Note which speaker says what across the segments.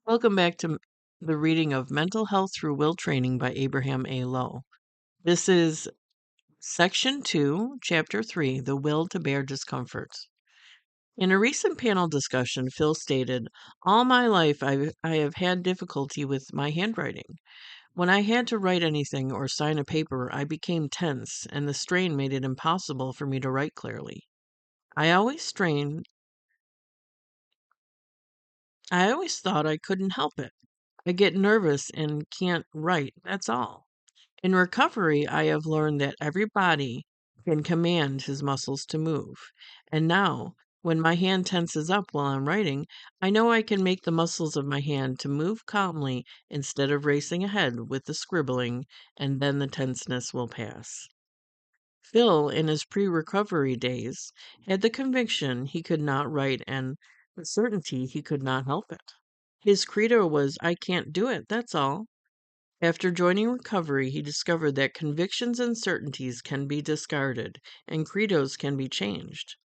Speaker 1: Welcome back to the reading of Mental Health Through Will Training by Abraham A. Lowe. This is Section 2, Chapter 3, The Will to Bear Discomfort. In a recent panel discussion, Phil stated, "All my life I have had difficulty with my handwriting. When I had to write anything or sign a paper, I became tense, and the strain made it impossible for me to write clearly. I always thought I couldn't help it. I get nervous and can't write, that's all. In recovery, I have learned that every body can command his muscles to move. And now, when my hand tenses up while I'm writing, I know I can make the muscles of my hand to move calmly instead of racing ahead with the scribbling, and then the tenseness will pass." Phil, in his pre-recovery days, had the conviction he could not write and the certainty he could not help it. His credo was, "I can't do it, that's all." After joining recovery, he discovered that convictions and certainties can be discarded, and credos can be changed.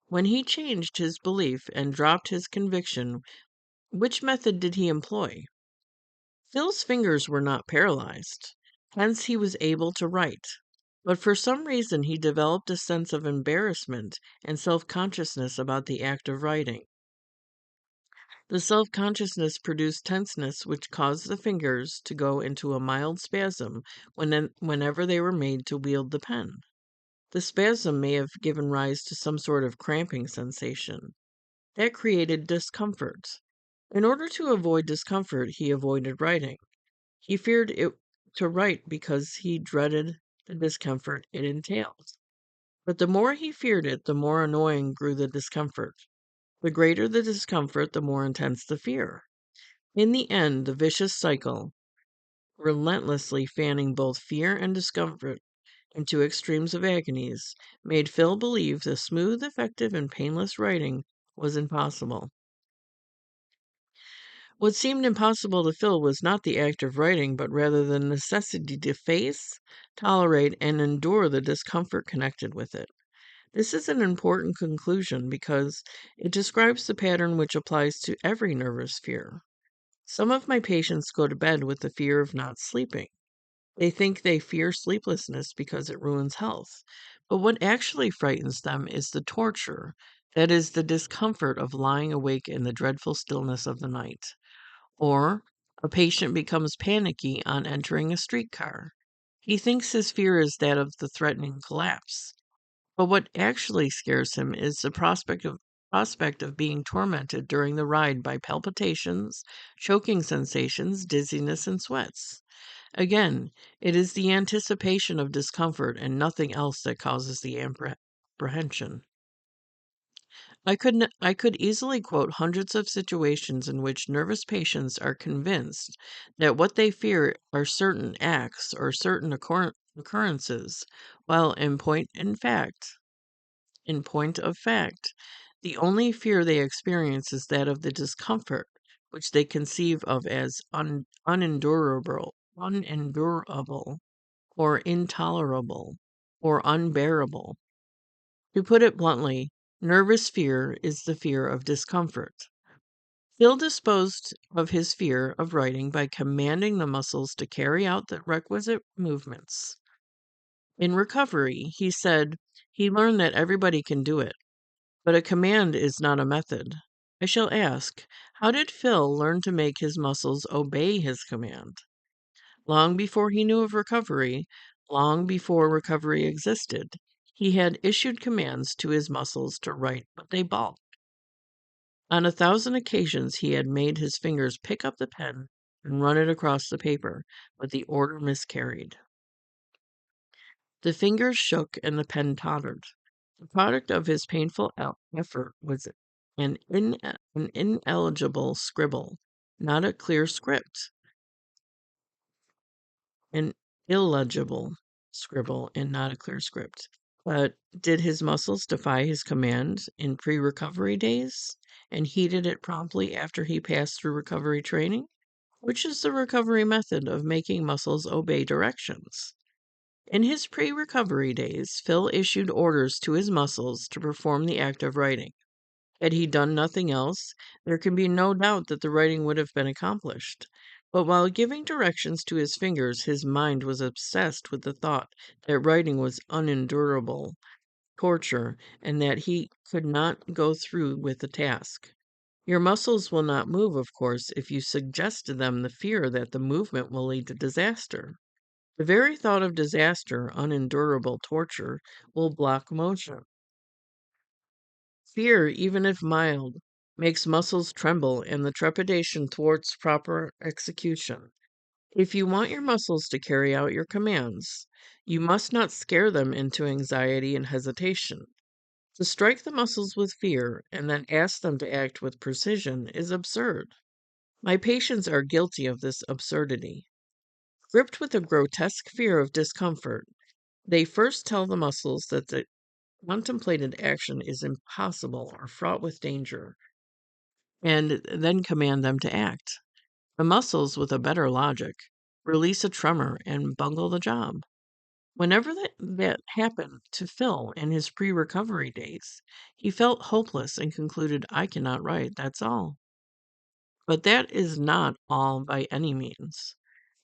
Speaker 1: When he changed his belief and dropped his conviction, which method did he employ? Phil's fingers were not paralyzed, hence he was able to write. But for some reason, he developed a sense of embarrassment and self-consciousness about the act of writing. The self-consciousness produced tenseness, which caused the fingers to go into a mild spasm whenever they were made to wield the pen. The spasm may have given rise to some sort of cramping sensation. That created discomfort. In order to avoid discomfort, he avoided writing. He feared it to write because he dreaded the discomfort it entailed. But the more he feared it, the more annoying grew the discomfort. The greater the discomfort, the more intense the fear. In the end, the vicious cycle, relentlessly fanning both fear and discomfort into extremes of agonies, made Phil believe the smooth, effective, and painless writing was impossible. What seemed impossible to Phil was not the act of writing, but rather the necessity to face, tolerate, and endure the discomfort connected with it. This is an important conclusion because it describes the pattern which applies to every nervous fear. Some of my patients go to bed with the fear of not sleeping. They think they fear sleeplessness because it ruins health. But what actually frightens them is the torture, that is, the discomfort of lying awake in the dreadful stillness of the night. Or a patient becomes panicky on entering a streetcar. He thinks his fear is that of the threatening collapse. But what actually scares him is the prospect of being tormented during the ride by palpitations, choking sensations, dizziness, and sweats. Again, it is the anticipation of discomfort and nothing else that causes the apprehension. I could easily quote hundreds of situations in which nervous patients are convinced that what they fear are certain acts or certain occurrences, while in point of fact, the only fear they experience is that of the discomfort, which they conceive of as unendurable, or intolerable, or unbearable. To put it bluntly, nervous fear is the fear of discomfort. Phil disposed of his fear of writing by commanding the muscles to carry out the requisite movements. In recovery, he said he learned that everybody can do it. But a command is not a method. I shall ask, how did Phil learn to make his muscles obey his command? Long before he knew of recovery, long before recovery existed, he had issued commands to his muscles to write, but they balked. On 1,000 occasions he had made his fingers pick up the pen and run it across the paper, but the order miscarried. The fingers shook and the pen tottered. The product of his painful effort was an ineligible scribble, not a clear script. An illegible scribble and not a clear script. But did his muscles defy his command in pre-recovery days and heeded it promptly after he passed through recovery training? Which is the recovery method of making muscles obey directions? In his pre-recovery days, Phil issued orders to his muscles to perform the act of writing. Had he done nothing else, there can be no doubt that the writing would have been accomplished. But while giving directions to his fingers, his mind was obsessed with the thought that writing was unendurable torture and that he could not go through with the task. Your muscles will not move, of course, if you suggest to them the fear that the movement will lead to disaster. The very thought of disaster, unendurable torture, will block motion. Fear, even if mild, makes muscles tremble and the trepidation thwarts proper execution. If you want your muscles to carry out your commands, you must not scare them into anxiety and hesitation. To strike the muscles with fear and then ask them to act with precision is absurd. My patients are guilty of this absurdity. Gripped with a grotesque fear of discomfort, they first tell the muscles that the contemplated action is impossible or fraught with danger, and then command them to act. The muscles, with a better logic, release a tremor and bungle the job. Whenever that happened to Phil in his pre recovery days, he felt hopeless and concluded, I cannot write, that's all. But that is not all by any means.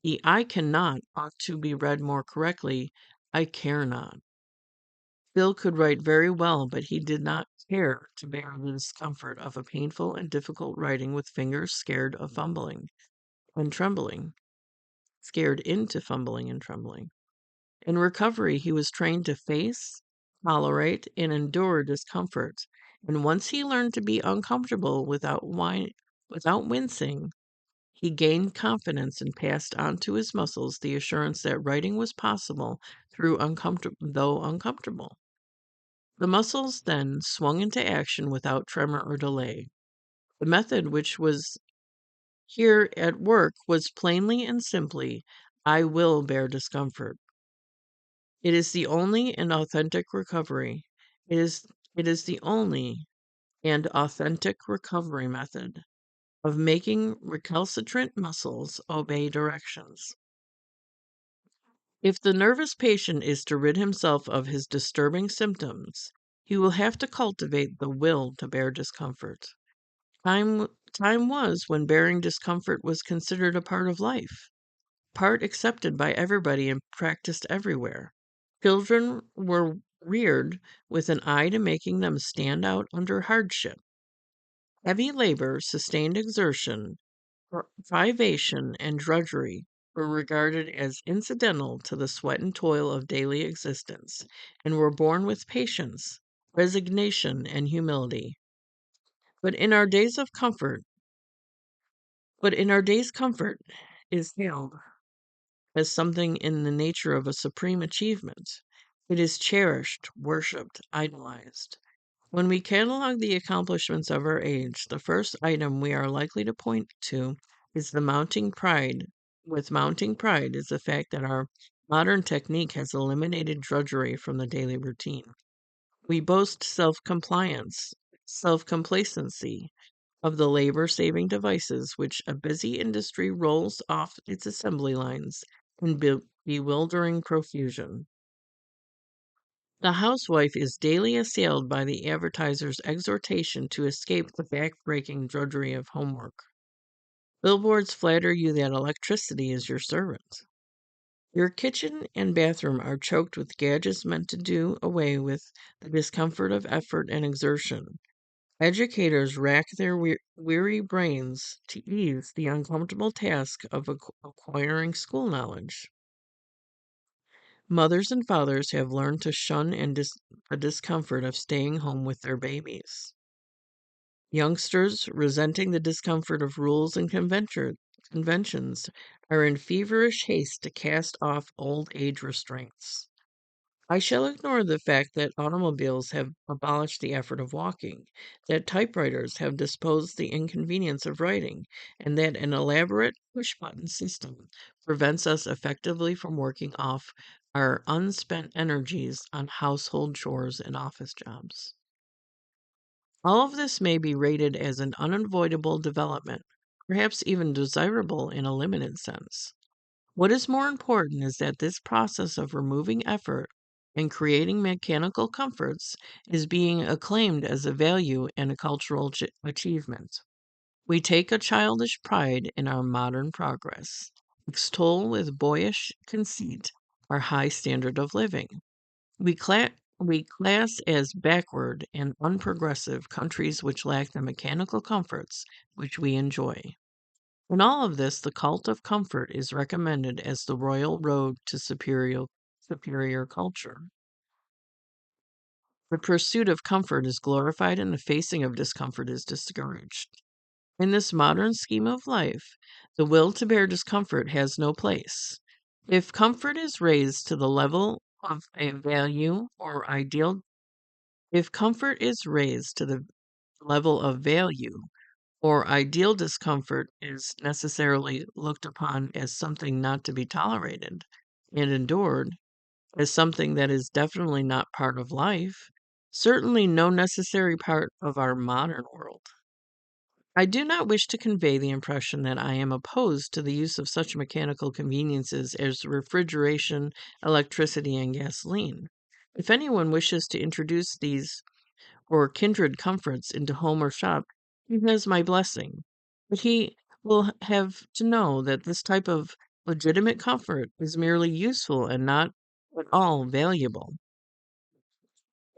Speaker 1: The I cannot ought to be read more correctly, I care not. Phil could write very well, but he did not care to bear the discomfort of a painful and difficult writing with fingers scared of fumbling and trembling, scared into fumbling and trembling. In recovery, he was trained to face, tolerate, and endure discomfort. And once he learned to be uncomfortable without wincing, he gained confidence and passed on to his muscles the assurance that writing was possible though uncomfortable. The muscles then swung into action without tremor or delay. The method which was here at work was plainly and simply, I will bear discomfort. It is the only and authentic recovery. It is it is the only and authentic recovery method of making recalcitrant muscles obey directions. If the nervous patient is to rid himself of his disturbing symptoms, he will have to cultivate the will to bear discomfort. Time was when bearing discomfort was considered a part of life, part accepted by everybody and practiced everywhere. Children were reared with an eye to making them stand out under hardship. Heavy labor, sustained exertion, privation, and drudgery were regarded as incidental to the sweat and toil of daily existence, and were borne with patience, resignation, and humility. But in our days of comfort, but in our days comfort is hailed as something in the nature of a supreme achievement. It is cherished, worshipped, idolized. When we catalog the accomplishments of our age, the first item we are likely to point to is the mounting pride. With mounting pride is the fact that our modern technique has eliminated drudgery from the daily routine. We boast self complacency of the labor saving devices which a busy industry rolls off its assembly lines in bewildering profusion. The housewife is daily assailed by the advertiser's exhortation to escape the back-breaking drudgery of homework. Billboards flatter you that electricity is your servant. Your kitchen and bathroom are choked with gadgets meant to do away with the discomfort of effort and exertion. Educators rack their weary brains to ease the uncomfortable task of acquiring school knowledge. Mothers and fathers have learned to shun the discomfort of staying home with their babies. Youngsters, resenting the discomfort of rules and conventions, are in feverish haste to cast off old age restraints. I shall ignore the fact that automobiles have abolished the effort of walking, that typewriters have disposed the inconvenience of writing, and that an elaborate push button system prevents us effectively from working off our unspent energies on household chores and office jobs. All of this may be rated as an unavoidable development, perhaps even desirable in a limited sense. What is more important is that this process of removing effort and creating mechanical comforts is being acclaimed as a value and a cultural achievement. We take a childish pride in our modern progress, extol with boyish conceit our high standard of living. We, we class as backward and unprogressive countries which lack the mechanical comforts which we enjoy. In all of this, the cult of comfort is recommended as the royal road to superior culture. The pursuit of comfort is glorified and the facing of discomfort is discouraged. In this modern scheme of life, the will to bear discomfort has no place. If comfort is raised to the level of a value or ideal, if comfort is raised to the level of value or ideal, discomfort is necessarily looked upon as something not to be tolerated and endured, as something that is definitely not part of life, certainly no necessary part of our modern world. I do not wish to convey the impression that I am opposed to the use of such mechanical conveniences as refrigeration, electricity, and gasoline. If anyone wishes to introduce these or kindred comforts into home or shop, he has my blessing. But he will have to know that this type of legitimate comfort is merely useful and not at all valuable.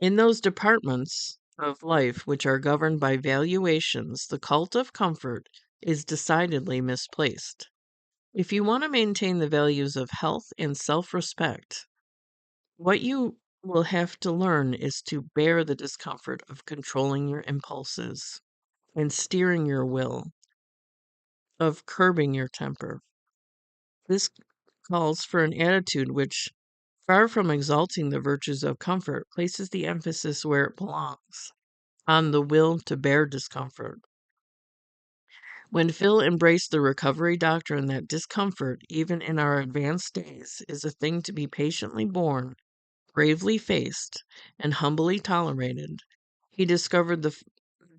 Speaker 1: In those departments of life which are governed by valuations, the cult of comfort is decidedly misplaced. If you want to maintain the values of health and self respect, what you will have to learn is to bear the discomfort of controlling your impulses and steering your will, of curbing your temper. This calls for an attitude which, far from exalting the virtues of comfort, places the emphasis where it belongs, on the will to bear discomfort. When Phil embraced the recovery doctrine that discomfort, even in our advanced days, is a thing to be patiently borne, bravely faced, and humbly tolerated, he discovered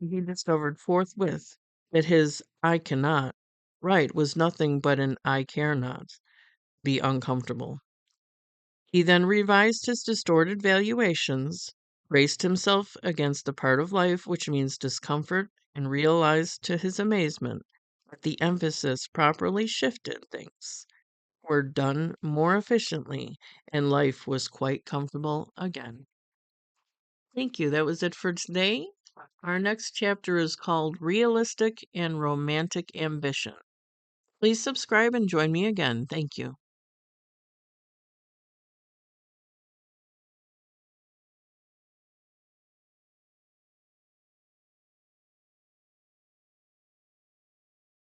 Speaker 1: he discovered forthwith that his "I cannot" right was nothing but an "I care not" be uncomfortable. He then revised his distorted valuations, braced himself against the part of life which means discomfort, and realized to his amazement that the emphasis properly shifted, things were done more efficiently, and life was quite comfortable again. Thank you. That was it for today. Our next chapter is called Realistic and Romantic Ambition. Please subscribe and join me again. Thank you.